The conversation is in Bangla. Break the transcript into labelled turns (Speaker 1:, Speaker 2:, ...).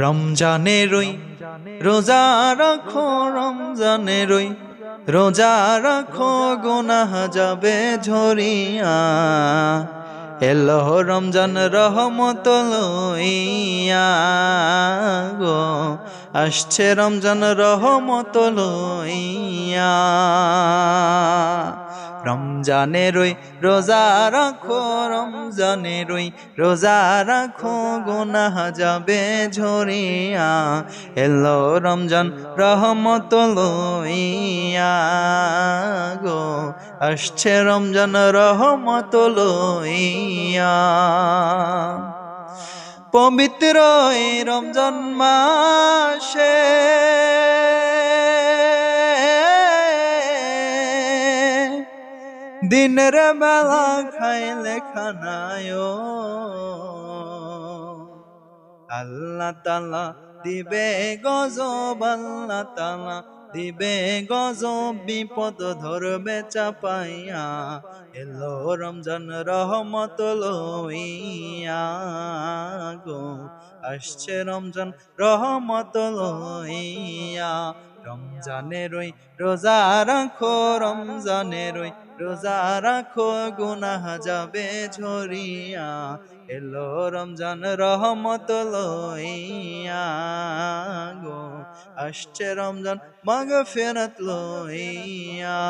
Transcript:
Speaker 1: রমজানেরই রোজা রাখো, রমজানেরই রোজা রাখো, গুনাহ যাবে ঝরিয়া। এলো রমজান রহমত লইয়া গো, আসছে রমজান রহমত লইয়া। রমজানেরই রোজা রাখো, রমজানেরই রোজা রাখো, গুনাহ যাবে ঝরিয়া। এলো রমজান রহমত লইয়া গো, আসছে রমজান রহমত লইয়া। পবিত্র এই রমজান মাসে দিনের বেলা খাইলে খানায় আল্লাহ তাআলা দিবে গজব, আল্লাহ তাআলা দিবে গজব, বিপদ ধরবে চাপাইয়া। এলো রমজান রহমত লইয়া গো, আসছে রমজান রহমত লইয়া। রমজানেরই রোজা রাখো, রমজানেরই রোজা রাখো, গুনাহ যাবে ঝরিয়া। এলো রমজান রহমত লইয়া গো, আসছে রমজান মাগফিরাত লইয়া।